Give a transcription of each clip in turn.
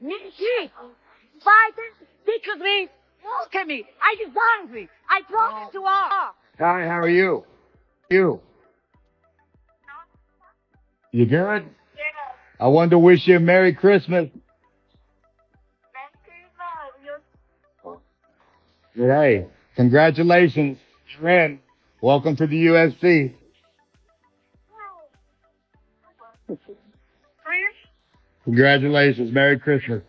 She fighting because me. Look at me. I just hungry. I promised to her. Hi, how are you? You? You good? Yeah. I wanted to wish you a Merry Christmas. Hey, congratulations. You're in. Welcome to the UFC. Congratulations. Merry Christmas.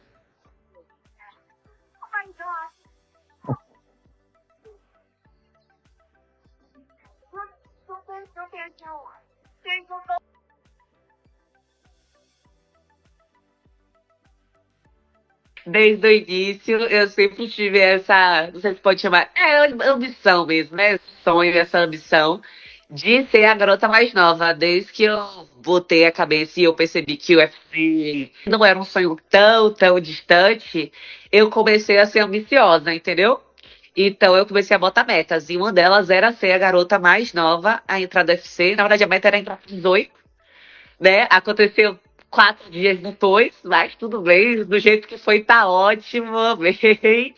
Desde o início, eu sempre tive essa, não sei se pode chamar, ambição mesmo, né? Esse sonho, essa ambição de ser a garota mais nova. Desde que eu botei a cabeça e eu percebi que o UFC não era um sonho tão distante, eu comecei a ser ambiciosa, entendeu? Então eu comecei a botar metas, e uma delas era ser a garota mais nova a entrar no UFC. Na verdade, a meta era entrar com 18, né? Aconteceu 4 dias depois, mas tudo bem, do jeito que foi, tá ótimo, amei.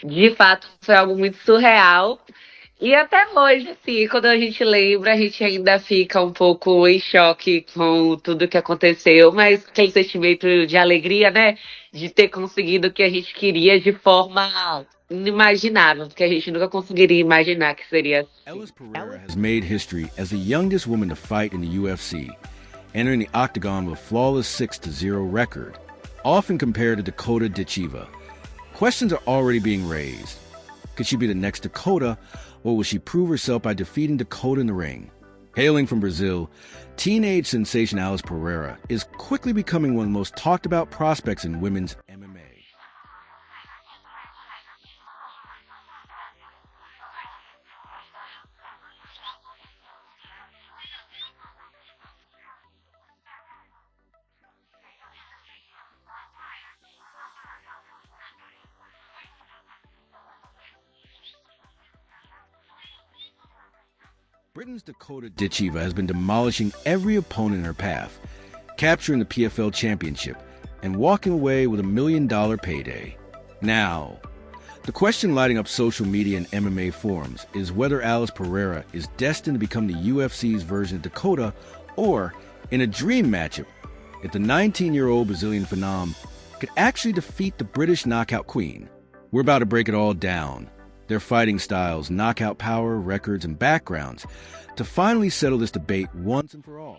De fato, foi algo muito surreal. E até hoje, assim, quando a gente lembra, a gente ainda fica um pouco em choque com tudo que aconteceu, mas aquele sentimento de alegria, né? De ter conseguido o que a gente queria de forma inimaginável, porque a gente nunca conseguiria imaginar que seria assim. Alice Pereira has made history as the youngest woman to fight in the UFC, entering the octagon with a flawless 6-0 record, often compared to Dakota Ditcheva. Questions are already being raised. Could she be the next Dakota, or will she prove herself by defeating Dakota in the ring? Hailing from Brazil, teenage sensation Alice Pereira is quickly becoming one of the most talked about prospects in women's MMA. Britain's Dakota Ditcheva has been demolishing every opponent in her path, capturing the PFL Championship, and walking away with $1 million payday. Now, the question lighting up social media and MMA forums is whether Alice Pereira is destined to become the UFC's version of Dakota, or, in a dream matchup, if the 19-year-old Brazilian phenom could actually defeat the British knockout queen. We're about to break it all down, their fighting styles, knockout power, records, and backgrounds, to finally settle this debate once and for all.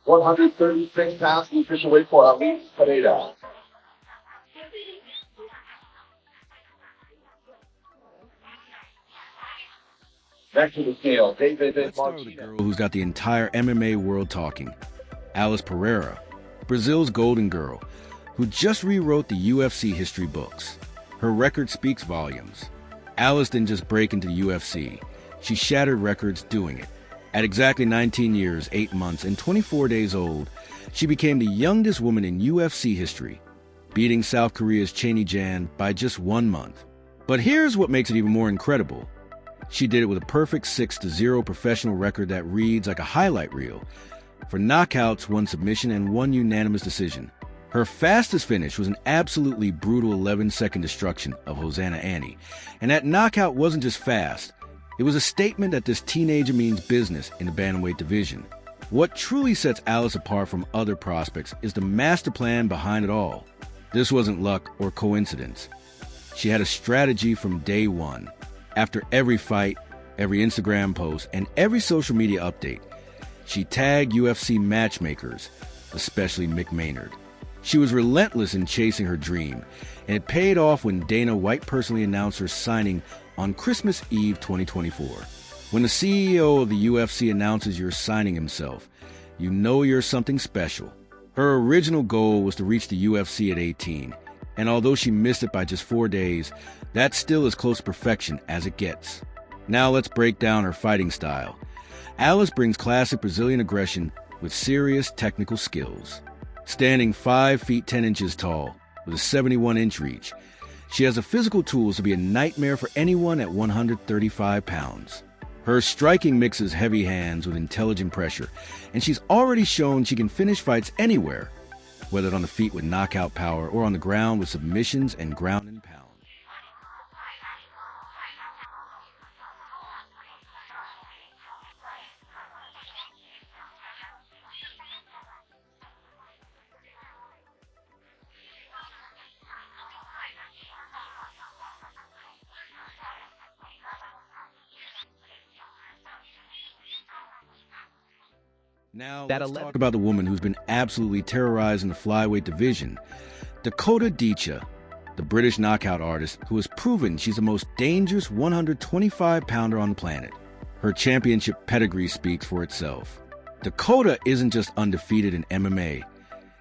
£136 the official weight for Alice Pereira. Next to the scale, David Let's start with the girl who's got the entire MMA world talking, Alice Pereira, Brazil's golden girl, who just rewrote the UFC history books. Her record speaks volumes. Alice didn't just break into the UFC. She shattered records doing it. At exactly 19 years, 8 months, and 24 days old, she became the youngest woman in UFC history, beating South Korea's Cheney Jan by just 1 month. But here's what makes it even more incredible. She did it with a perfect 6-0 professional record that reads like a highlight reel. For knockouts, 1 submission, and 1 unanimous decision. Her fastest finish was an absolutely brutal 11-second destruction of Hosanna Annie. And that knockout wasn't just fast. It was a statement that this teenager means business in the bantamweight division. What truly sets Alice apart from other prospects is the master plan behind it all. This wasn't luck or coincidence. She had a strategy from day one. After every fight, every Instagram post, and every social media update, she tagged UFC matchmakers, especially Mick Maynard. She was relentless in chasing her dream, and it paid off when Dana White personally announced her signing on Christmas Eve 2024. When the CEO of the UFC announces you're signing himself, you know you're something special. Her original goal was to reach the UFC at 18, and although she missed it by just 4 days, that's still as close to perfection as it gets. Now let's break down her fighting style. Alice brings classic Brazilian aggression with serious technical skills. Standing 5 feet 10 inches tall, with a 71-inch reach. She has the physical tools to be a nightmare for anyone at 135 pounds. Her striking mixes heavy hands with intelligent pressure, and she's already shown she can finish fights anywhere, whether on the feet with knockout power or on the ground with submissions and ground and pound. Now, let's talk about the woman who's been absolutely terrorizing the flyweight division, Dakota Ditcheva, the British knockout artist who has proven she's the most dangerous 125-pounder on the planet. Her championship pedigree speaks for itself. Dakota isn't just undefeated in MMA.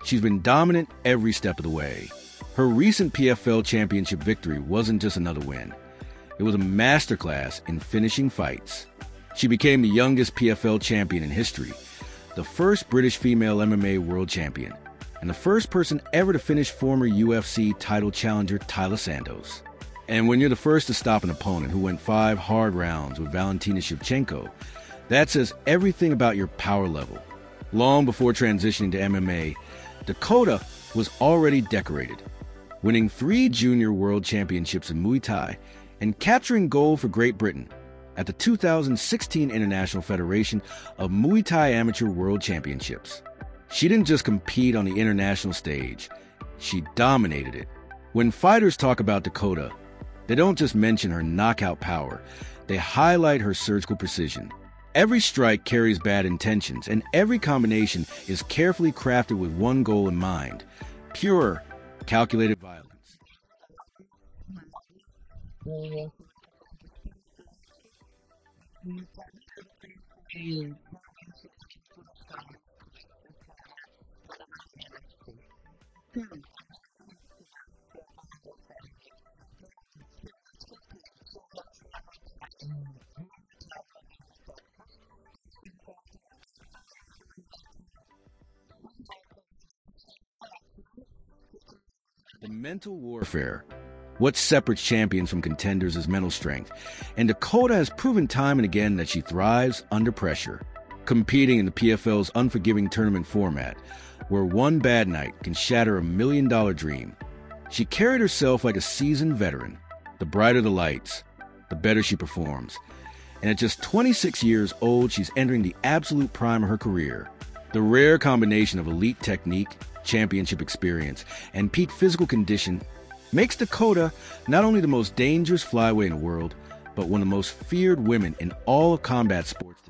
She's been dominant every step of the way. Her recent PFL Championship victory wasn't just another win. It was a masterclass in finishing fights. She became the youngest PFL champion in history, the first British female MMA world champion, and the first person ever to finish former UFC title challenger Taila Santos. And when you're the first to stop an opponent who went 5 hard rounds with Valentina Shevchenko, that says everything about your power level. Long before transitioning to MMA, Dakota was already decorated, winning 3 junior world championships in Muay Thai and capturing gold for Great Britain at the 2016 International Federation of Muay Thai Amateur World Championships. She didn't just compete on the international stage, she dominated it. When fighters talk about Dakota, they don't just mention her knockout power, they highlight her surgical precision. Every strike carries bad intentions, and every combination is carefully crafted with one goal in mind: pure, calculated violence. The mental warfare. What separates champions from contenders is mental strength, and Dakota has proven time and again that she thrives under pressure. Competing in the PFL's unforgiving tournament format, where one bad night can shatter $1 million dream, she carried herself like a seasoned veteran. The brighter the lights, the better she performs. And at just 26 years old, she's entering the absolute prime of her career. The rare combination of elite technique, championship experience, and peak physical condition makes Dakota not only the most dangerous flyweight in the world, but one of the most feared women in all of combat sports today.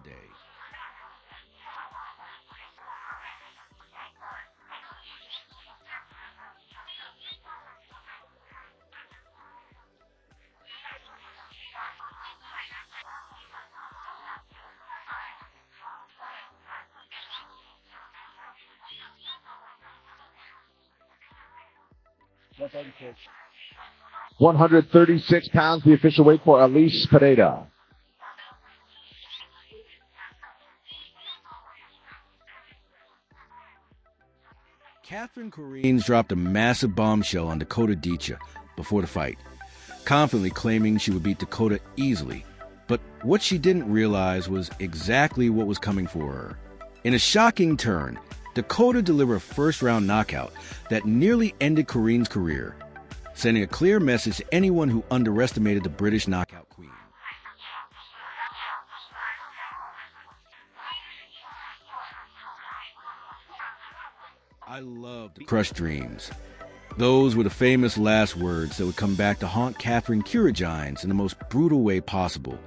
Championship. 136 pounds, the official weight for Elise Pereira. Katherine Corines dropped a massive bombshell on Dakota Ditcheva before the fight, confidently claiming she would beat Dakota easily. But what she didn't realize was exactly what was coming for her. In a shocking turn, Dakota delivered a first-round knockout that nearly ended Corines' career, sending a clear message to anyone who underestimated the British knockout queen. I love to crush dreams. Those were the famous last words that would come back to haunt Katherine Corines in the most brutal way possible,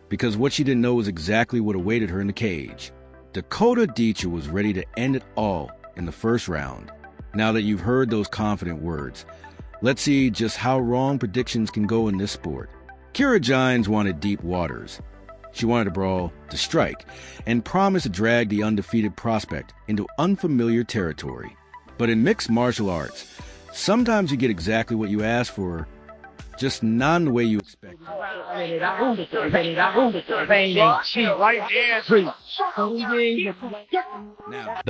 because what she didn't know was exactly what awaited her in the cage. Dakota Ditcheva was ready to end it all in the first round. Now that you've heard those confident words, let's see just how wrong predictions can go in this sport. Corines wanted deep waters. She wanted a brawl to strike and promised to drag the undefeated prospect into unfamiliar territory. But in mixed martial arts, sometimes you get exactly what you ask for, just not in the way you expect. Now,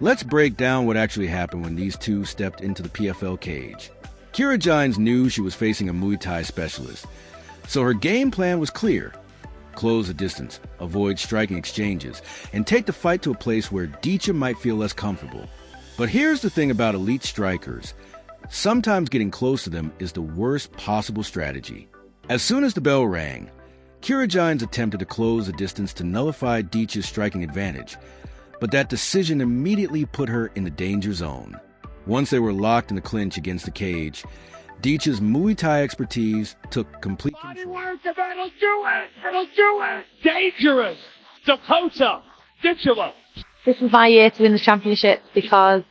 let's break down what actually happened when these two stepped into the PFL cage. Kira Gines knew she was facing a Muay Thai specialist, so her game plan was clear. Close the distance, avoid striking exchanges, and take the fight to a place where Ditcheva might feel less comfortable. But here's the thing about elite strikers. Sometimes getting close to them is the worst possible strategy. As soon as the bell rang, Kira Gines attempted to close the distance to nullify Ditcheva's striking advantage, but that decision immediately put her in the danger zone. Once they were locked in the clinch against the cage, Ditcheva's Muay Thai expertise took complete control. It'll do it! Dangerous! Dakota Ditcheva! This is my year to win the championship because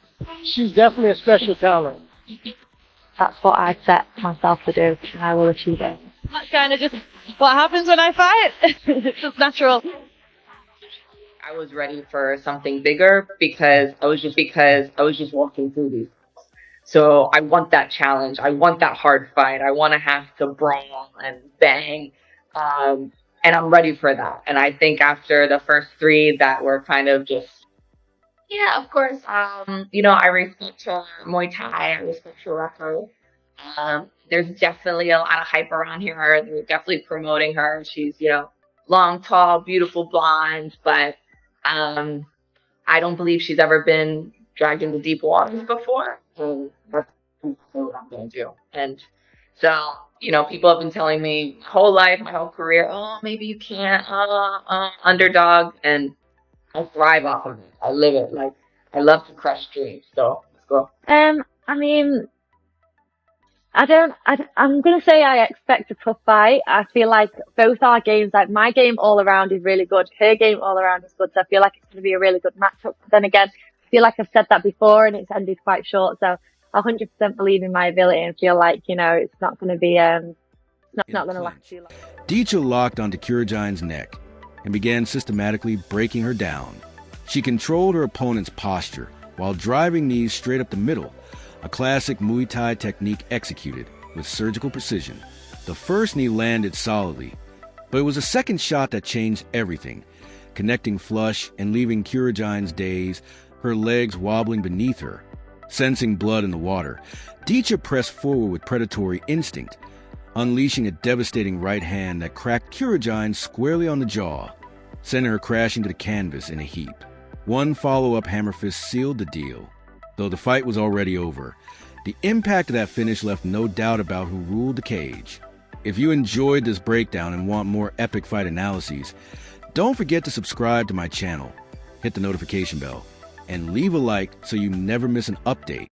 She's definitely a special talent. that's what I set myself to do, and I will achieve it. That's kind of just what happens when I fight. It's just natural. I was ready for something bigger because I was just walking through these. So I want that challenge. I want that hard fight. I want to have to brawl and bang. And I'm ready for that. And I think after the first three that were kind of just, yeah, of course, I respect Muay Thai. I respect her record. There's definitely a lot of hype around here. They're definitely promoting her. She's, long, tall, beautiful blonde, but I don't believe she's ever been dragged into deep waters before. And that's what I'm going to do. And so, people have been telling me my whole life, my whole career, oh, maybe you can't, underdog. And I thrive off of it. I live it. Like, I love to crush dreams. So let's go. I'm going to say I expect a tough fight. I feel like both our games, like my game all around is really good. Her game all around is good. So I feel like it's going to be a really good matchup. But then again, I feel like I've said that before and it's ended quite short. So I 100% believe in my ability and feel like, it's not going to be, not going to last too long. Ditcheva locked onto Kira Gines' neck and began systematically breaking her down. She controlled her opponent's posture while driving knees straight up the middle, a classic Muay Thai technique executed with surgical precision. The first knee landed solidly, but it was the second shot that changed everything, connecting flush and leaving Kira Gines dazed, her legs wobbling beneath her. Sensing blood in the water, Ditcheva pressed forward with predatory instinct, unleashing a devastating right hand that cracked Kira Gines squarely on the jaw, sending her crashing to the canvas in a heap. One follow-up hammer fist sealed the deal. Though the fight was already over, the impact of that finish left no doubt about who ruled the cage. If you enjoyed this breakdown and want more epic fight analyses, don't forget to subscribe to my channel, hit the notification bell, and leave a like so you never miss an update.